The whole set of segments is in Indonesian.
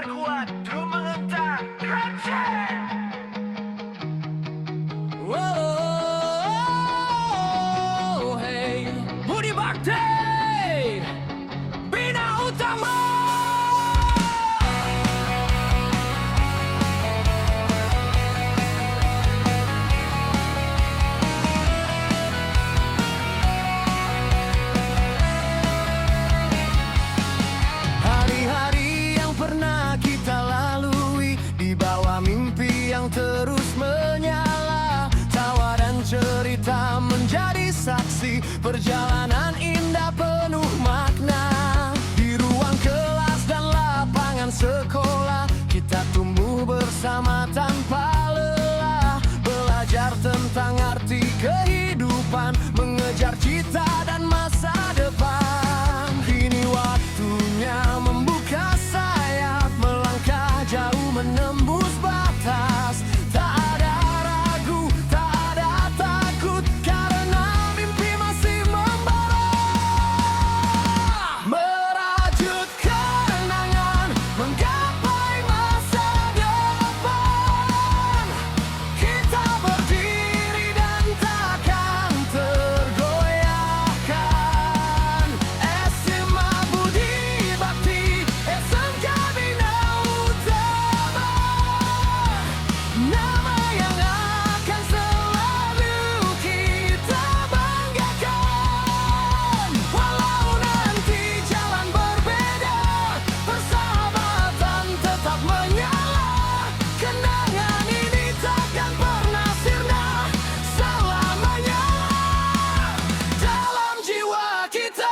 Tebar kuat, drum menghentak, Kacen. Wow, hey, Budi Bakti, Bina Utama. Hari-hari yang pernah kita lalui di bawah mimpi yang terus menyala, tawa dan cerita menjadi saksi perjalanan indah penuh makna. Di ruang kelas dan lapangan sekolah kita tumbuh bersama tanpa lelah, belajar tentang arti kehidupan, mengejar cita dan masa depan. Kini waktunya membuka sayap, melangkah jauh menembus batas. Tak ada ragu, tak ada takut, karena mimpi masih membara. Merajut kenangan, menggapai masa depan. Kita berdiri dan takkan tergoyahkan. SMA Budi Bakti, SMK Bina Utama, nama yang akan selalu kita banggakan. Walau nanti jalan berbeda, persahabatan tetap menyala. Kenangan ini takkan pernah sirna selamanya dalam jiwa kita.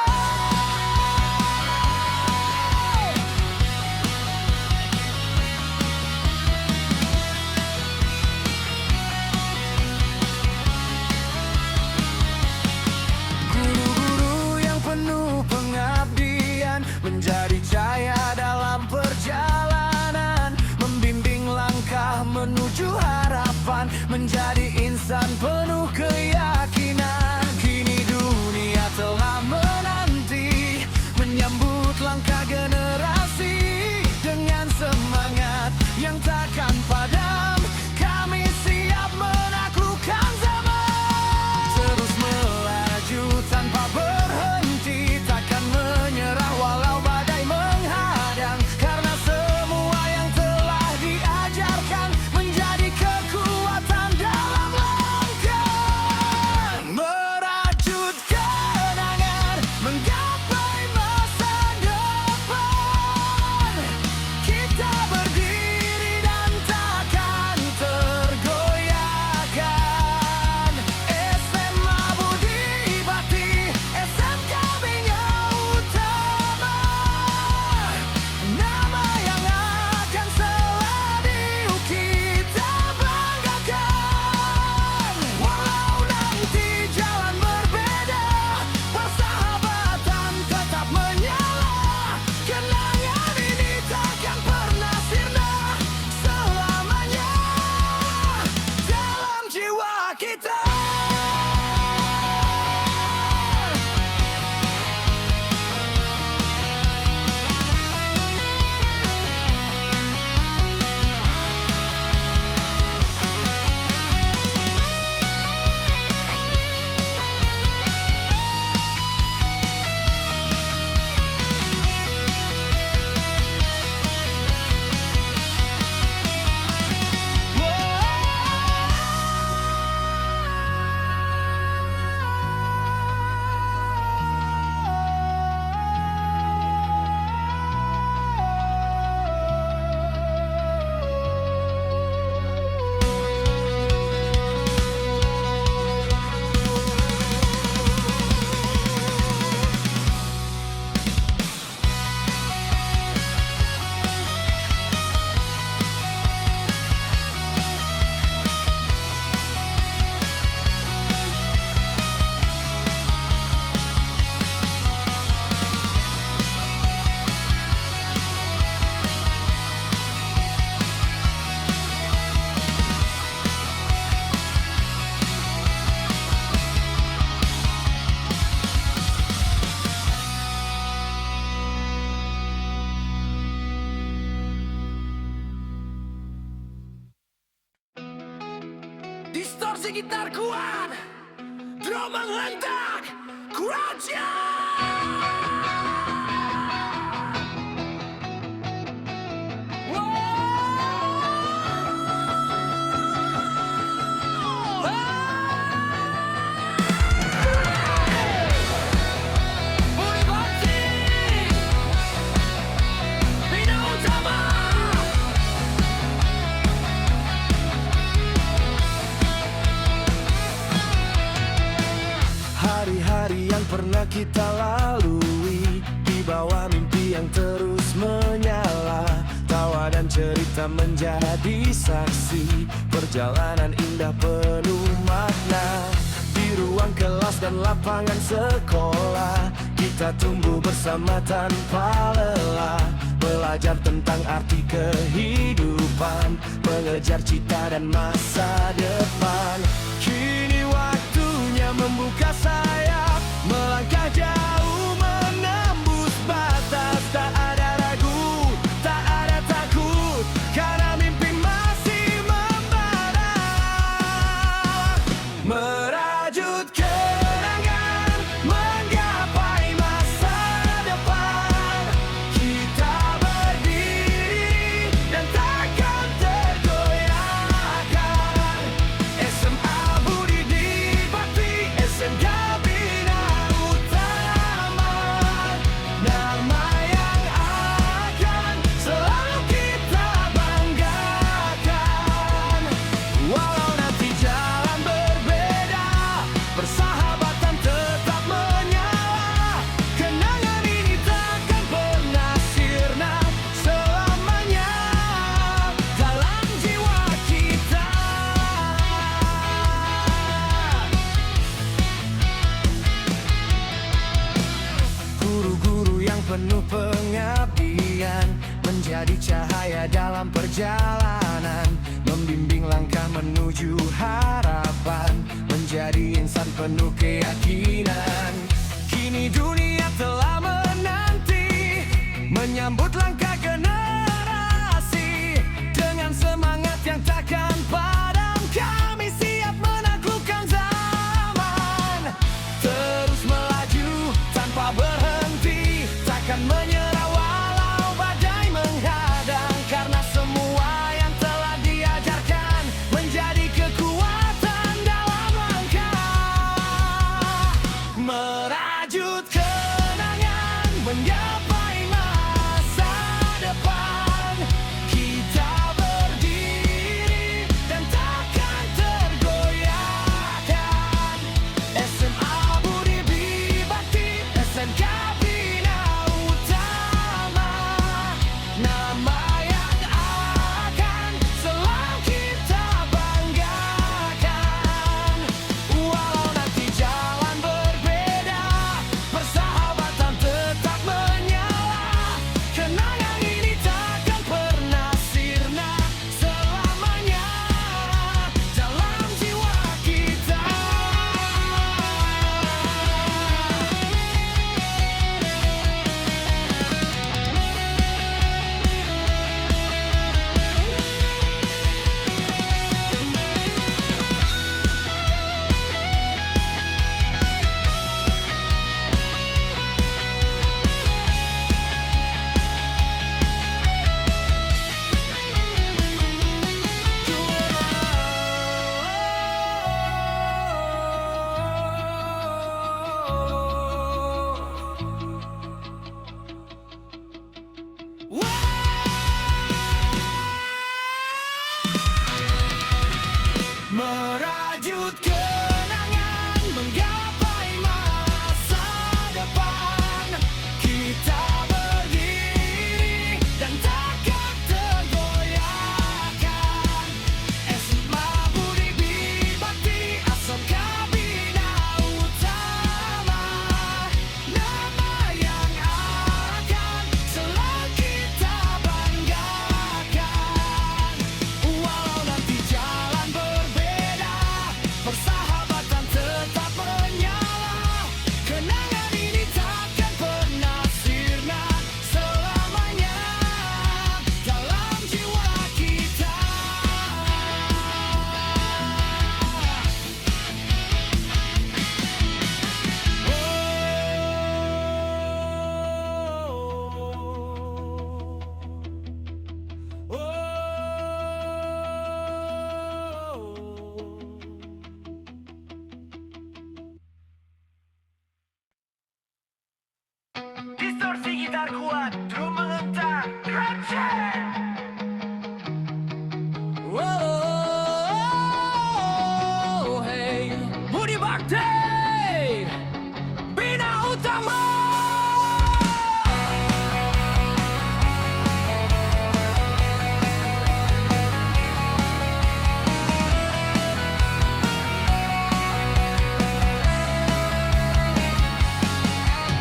Guru-guru yang penuh pengabdian menjadi cahaya dalam perjalanan, membimbing langkah menuju harapan, menjadi insan penuh keyakinan. Kini dunia telah menanti, menyambut langkah generasi dengan semangat yang takkan padam. Kami siap menaklukkan zaman, terus melaju tanpa berhenti, takkan menyerah walau badai menghadang, karena semua yang telah diajarkan menjadi kekuatan dalam langkah. Merajut kenangan, menggapai masa depan. Distorsi gitar kuat, drum menghentak, kurangnya. Hari-hari yang pernah kita lalui di bawah mimpi yang terus menyala, tawa dan cerita menjadi saksi perjalanan indah penuh makna. Di ruang kelas dan lapangan sekolah kita tumbuh bersama tanpa lelah, belajar tentang arti kehidupan, mengejar cita dan masa depan. Kini waktunya membuka sayap, melangkah jauh menembus batas. Tak ada ragu, tak ada takut, karena mimpi masih membara. Merajut kenangan, menggapai masa depan. Kita berdiri dan takkan tergoyahkan. SMA Budi Dibakti, SMK Bina Utama, nama yang akan selalu kita banggakan. Walau nanti jalan berbeda, persahabatan tetap menyala. Kenangan ini takkan pernah sirna selamanya dalam jiwa kita. Guru-guru yang penuh pengabdian menjadi cahaya dalam perjalanan, membimbing langkah menuju harapan, menjadi insan penuh keyakinan. Kini dunia telah menanti, menyambut langkah generasi dengan semangat yang takkan padam. Kami siap menaklukkan zaman, terus melaju tanpa berhenti, takkan menyerah walau badai menghadang, karena semua yang telah diajarkan menjadi kekuatan dalam langkah. Merajut kenangan, menggapai masa depan. Kita berdiri dan takkan tergoyahkan. SMA Budi Dibakti, SMK Bina Utama, nama yang akan selalu kita banggakan. Walau nanti jalan berbeda, persahabatan tetap menyala. Kenangan ini takkan pernah sirna selamanya dalam jiwa kita. Merajut kenangan, menggapai masa depan. Kita berdiri dan takkan tergoyahkan. SMA Budi Dibakti, SMK Bina Utama, nama yang akan selalu kita kita kuat untuk menghentak Keraton. Wow, hey, Budi Bakti, Bina Utama.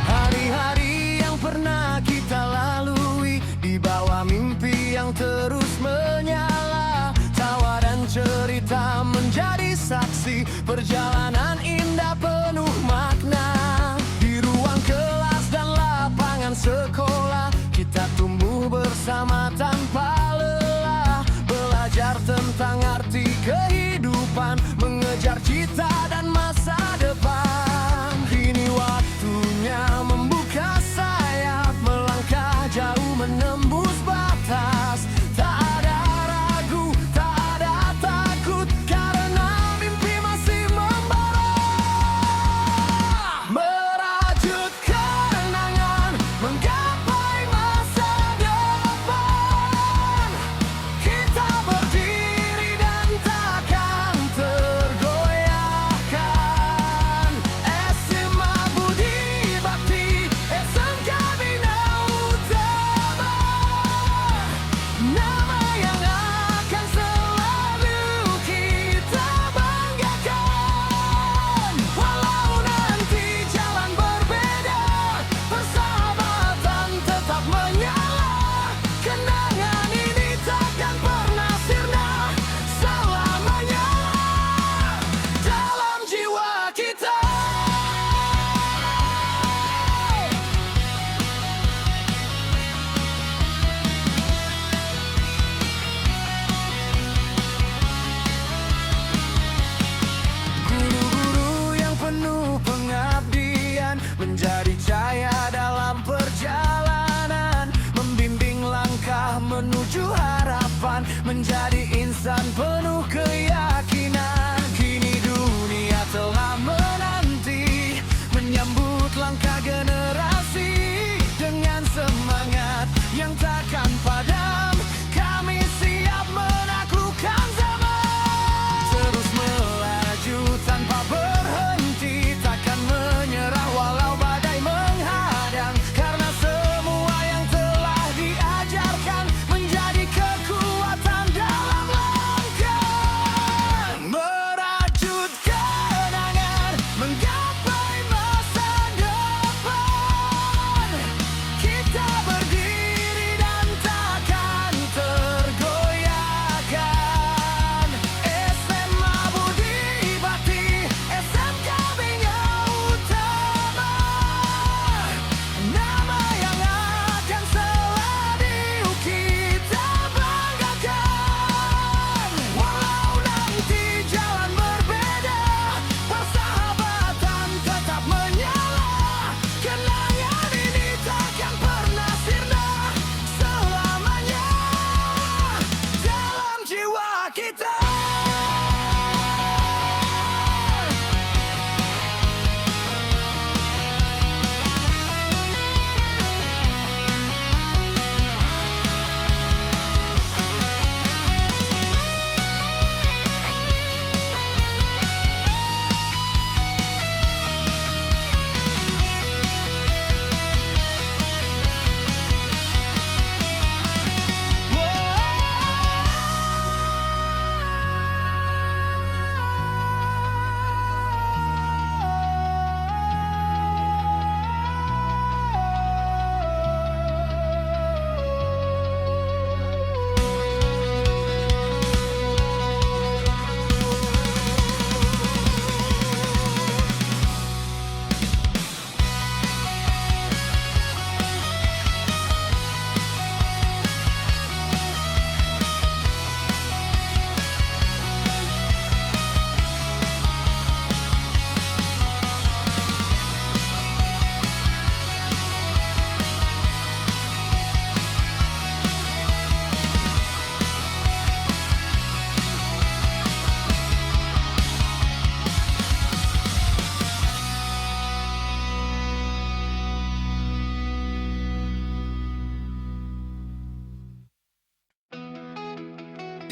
Hari-hari yang pernah kita lalui di bawah mimpi yang terus menyala, tawa dan cerita menjadi saksi perjalanan indah penuh makna. Di ruang kelas dan lapangan sekolah kita tumbuh bersama tanpa lelah, belajar tentang arti kehidupan, mengejar cita dan masa depan. Kini waktunya membuka sayap, melangkah jauh menembus batas. Tak ada ragu, tak ada takut, karena mimpi masih membara. Merajut kenangan, menggapai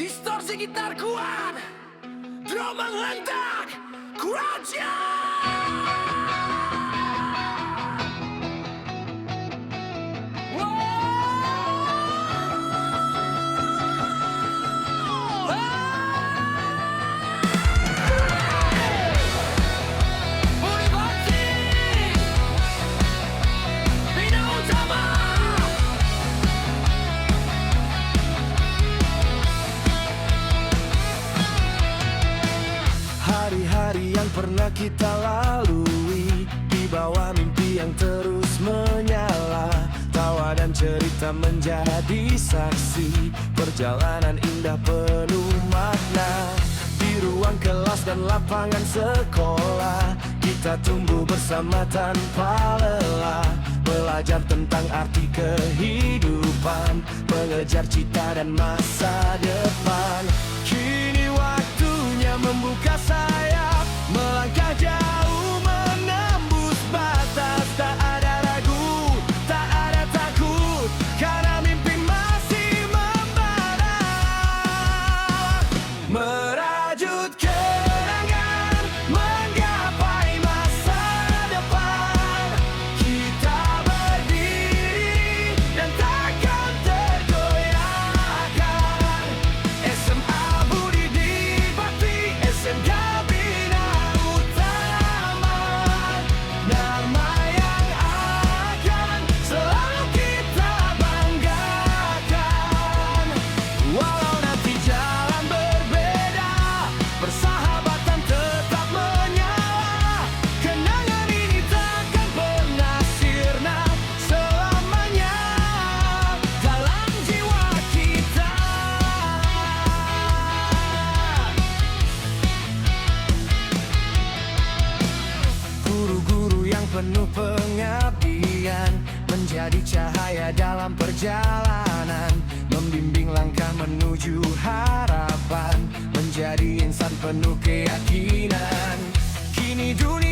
Distorsi gitar kuat, drum menghentak, kerajaan. Budi Bakti, Bina Utama. Hari-hari yang pernah kita lalui di bawah mimpi yang terus menyala. Tawa dan cerita menjadi saksi perjalanan indah penuh makna. Di ruang kelas dan lapangan sekolah kita tumbuh bersama tanpa lelah. Belajar tentang arti kehidupan, mengejar cita dan masa depan. Kini waktunya membuka sayap, melangkah jauh menembus batas. Tak ada ragu, tak ada takut, karena mimpi masih membara. Merajut kenangan, menggapai masa depan. Kita berdiri dan takkan tergoyahkan. SMA Budi Bakti, SMK Bina Utama. Nama yang akan selalu kita banggakan. Walau nanti jalan berbeda, persahabatan tetap menyala. Kenangan ini takkan pernah sirna selamanya dalam jiwa kita. Guru-guru yang penuh pengabdian menjadi cahaya dalam perjalanan, membimbing langkah menuju harapan, menjadi insan penuh keyakinan. Kini dunia